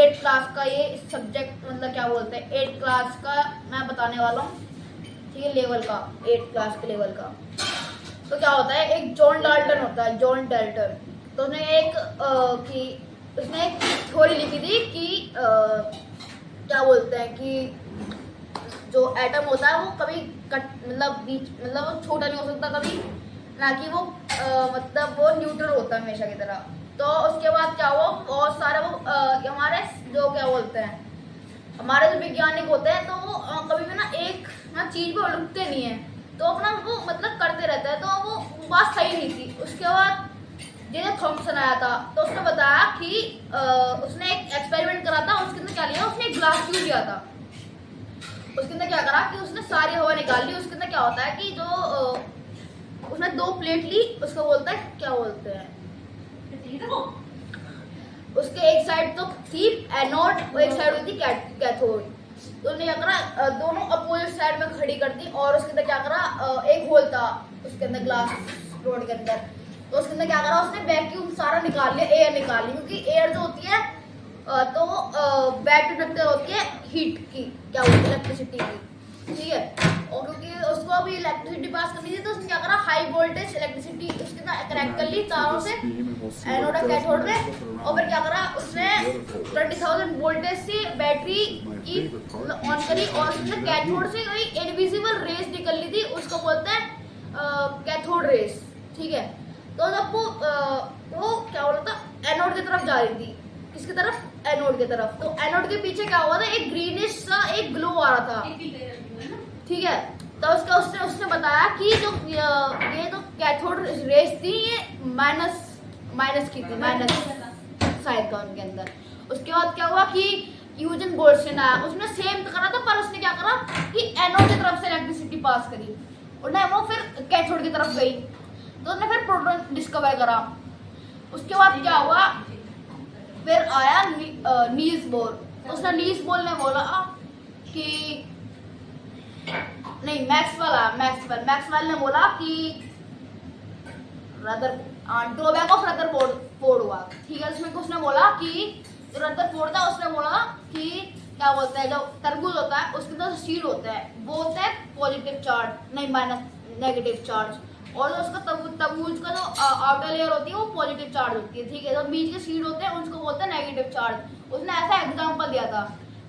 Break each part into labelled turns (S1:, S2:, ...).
S1: 8th class का ये subject मतलब क्या बोलते हैं 8th क्लास का मैं बताने वाला हूँ, ठीक है, लेवल का, 8th क्लास के लेवल का। तो क्या होता है, एक जॉन डाल्टन होता है, जॉन डाल्टन। तो उसने एक थ्योरी लिखी थी कि क्या बोलते हैं कि जो एटम होता है वो कभी कट मतलब बीच मतलब वो छोटा नहीं हो सकता कभी, ना कि वो मतलब वो न्यूट्रल होता है हमेशा की तरह। तो उसके बाद क्या हुआ, बहुत सारे वो हमारे जो क्या बोलते हैं हमारे जो वैज्ञानिक होते हैं तो वो कभी भी ना एक ना चीज पे रुकते नहीं है, तो अपना वो मतलब करते रहता है। तो वो बात सही नहीं थी। उसके बाद जे थॉमसन आया था, तो उसने बताया कि उसने एक एक्सपेरिमेंट करा था। उसके अंदर क्या लिया, उसने एक ग्लास ट्यूब लिया था। उसके अंदर क्या करा कि उसने सारी हवा निकाल ली। उसके अंदर क्या होता है कि जो उसने 2 प्लेट ली, उसको बोलता है क्या बोलते हैं, उसके एक साइड तो थी एनोड और एक साइड होती कैथोड। तो उन्होंने क्या करा, दोनों अपोजिट साइड में खड़ी कर दी और उसके अंदर क्या करा, एक होल था उसके अंदर ग्लास रोड के अंदर। तो उसके अंदर क्या करा, उसने वैक्यूम सारा निकाल लिया, एयर निकाल ली, क्योंकि एयर जो होती है तो बैटरी रखते होती है हीट की, क्या होती है इलेक्ट्रिसिटी की, ठीक है। और क्योंकि उसको अभी इलेक्ट्रिसिटी पास करनी थी, तो उसने क्या करा, हाई वोल्टेज इलेक्ट्रिसिटी उसके अंदर कनेक्ट कर ली तारों से एनोड और कैथोड में। और फिर क्या करा, उसने 20,000 वोल्टेज से बैटरी की ऑन करी और उसने कैथोड से कोई इनविजिबल रेस निकल ली थी, उसको बोलते हैं कैथोड रेस, ठीक है। तो जब वो क्या हो रहा था, एनोड की तरफ जा रही थी, किसकी तरफ, एनोड की तरफ। तो एनोड के पीछे क्या हुआ था, एक ग्रीनिश सा एक ग्लो आ रहा था, ठीक है। तो उसने बताया कि जो ये जो कैथोड रेस थी ये माइनस की थी, माइनस साइड का उनके अंदर। उसके बाद क्या हुआ कि यूजन गोल्डस्टीन आया, उसने सेम करा था, पर उसने क्या करा कि एनोड की तरफ से इलेक्ट्रिसिटी पास करी और वो फिर कैथोड की तरफ गई। तो उसने फिर प्रोटॉन डिस्कवर करा। उसके बाद क्या हुआ, फिर आया नील्स बोर। तो उसने नील्स बोर ने बोला कि नहीं, मैक्सवेल ने बोला कि ड्रॉबैक ऑफ रदरफोर्ड हुआ, ठीक है। उसमें उसने बोला कि जो रदरफोर्ड था उसने बोला कि क्या बोलते हैं, जो तरबूज होता है उसके अंदर सीड होते हैं, वो होते हैं पॉजिटिव चार्ज, नहीं माइनस नेगेटिव चार्ज। और जो उसका तरबूज का जो आउटर लेयर होती है वो पॉजिटिव चार्ज होती है, ठीक है। जो बीच के सीड होते हैं उसको बोलते हैं नेगेटिव चार्ज। उसने ऐसा एग्जांपल दिया था,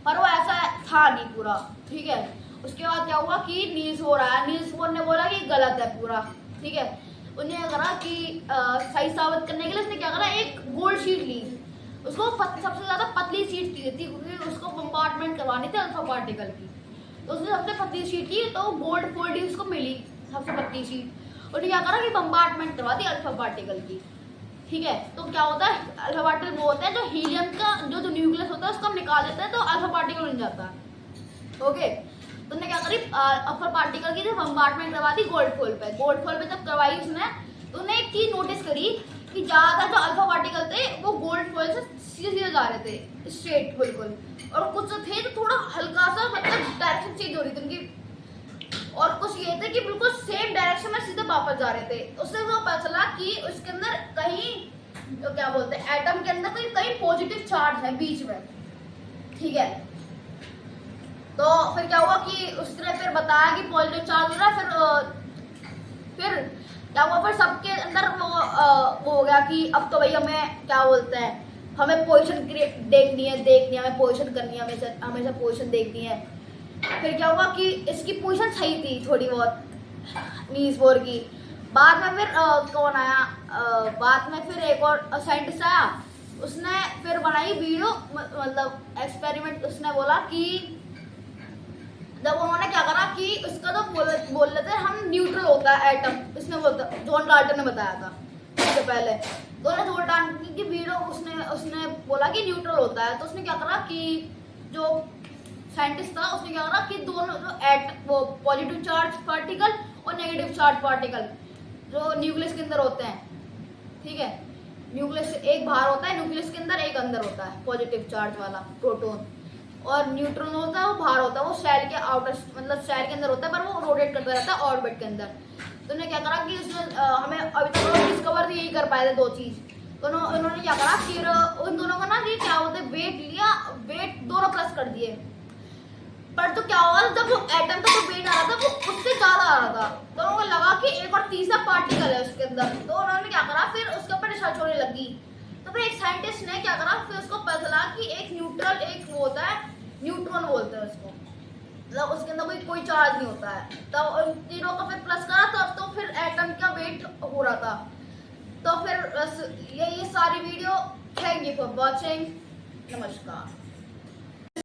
S1: पर वो ऐसा था नहीं पूरा, ठीक है। उसके बाद क्या हुआ कि नील्स बोर ने बोला कि गलत है पूरा, ठीक है। उन्हें क्या करा कि सही साबित करने के लिए उसने क्या करा, एक गोल्ड शीट ली। उसको सबसे ज्यादा पतली शीट चाहिए थी, क्योंकि उसको बम्बार्टमेंट करवानी थी अल्फा पार्टिकल की। तो उसने सबसे पतली शीट ली, तो गोल्ड फोल्ड उसको मिली सबसे पतली शीट। उन्हें क्या करा कि बम्बार्टमेंट करवा दी अल्फा पार्टिकल की, ठीक है। तो क्या होता है, अल्फा पार्टिकल वो होता है जो हीलियम का जो न्यूक्लियस होता है उसको हम निकाल देते हैं, तो अल्फा पार्टिकल बन जाता है, ओके। तो उन्होंने क्या करी, अल्फा पार्टिकल की बम्बार्टमेंट करवा दी गोल्ड फोल्ड पे। गोल्ड फोल्ड पे जब करवाई उसने, तो उन्हें एक चीज नोटिस करी कि ज्यादातर जो अल्फा पार्टिकल थे वो गोल्ड फोल्ड से सीधे सीधे जा रहे थे, स्ट्रेट बिल्कुल। और कुछ जो थे तो थोड़ा हल्का सा मतलब डायरेक्शन चेंज हो रही थी उनकी, और कुछ ये थे कि बिल्कुल सेम डायरेक्शन में सीधे वापस जा रहे थे। उससे वो पता चला कि उसके अंदर कहीं तो क्या बोलते हैं एटम के अंदर कहीं पॉजिटिव चार्ज है बीच में, ठीक है। तो फिर क्या हुआ कि उसने फिर बताया कि पॉजिटिव चार्ज हो रहा है। फिर क्या हुआ, फिर सबके अंदर वो हो गया कि अब तो भाई हमें क्या बोलते हैं, हमें पोजीशन देखनी है, हमें पोजीशन करनी है, हमेशा पोजीशन देखनी है। फिर क्या हुआ कि इसकी पोजीशन सही थी थोड़ी बहुत नील्स बोर की। बाद में फिर कौन आया, बाद में फिर एक और साइंटिस्ट आया, उसने फिर बनाई वीडियो मतलब एक्सपेरिमेंट। उसने बोला कि जब उन्होंने क्या करा कि उसका तो बोल रहे थे हम न्यूट्रल होता है एटम, इसने जॉन डाल्टन ने बताया था उससे पहले। तो उन्होंने जॉन डाल्टन की वीडियो उसने बोला कि न्यूट्रल होता है। तो उसने क्या करा कि जो साइंटिस्ट था उसने क्या करा कि दोनों जो वो पॉजिटिव चार्ज पार्टिकल और नेगेटिव चार्ज पार्टिकल जो न्यूक्लियस के अंदर होते हैं, ठीक है। न्यूक्लियस एक बाहर होता है, न्यूक्लियस के अंदर एक अंदर होता है पॉजिटिव चार्ज वाला प्रोटॉन, और न्यूट्रॉन होता है वो बाहर होता है, वो सेल के आउटर मतलब सेल के अंदर होता है, पर वो रोटेट करता रहता है ऑर्बिट के अंदर। तो उन्होंने क्या करा कि उसने हमें अभी तक डिस्कवर यही कर पाए थे 2 चीज। तो उन्होंने क्या करा, फिर उन दोनों का ना ये क्या होता है वेट लिया कर दिए। पर तो क्या हुआ, जब वो एटम का जो वेट आ रहा था वो उससे ज्यादा आ रहा था, तो उनको लगा कि एक और तीसरा पार्टिकल है उसके अंदर, तो उन्होंने क्या करा, फिर उसके ऊपर रिसर्च होने लगी। तो फिर एक साइंटिस्ट ने क्या करा, फिर उसको पता चला कि एक न्यूट्रल, एक वो होता है न्यूट्रॉन बोलते हैं उसको, मतलब उसके अंदर कोई चार्ज नहीं होता है। तो उन तीनों का फिर प्लस करा, तब तो फिर एटम का वेट हो रहा था। तो फिर ये सारी video, thank you for watching, नमस्कार।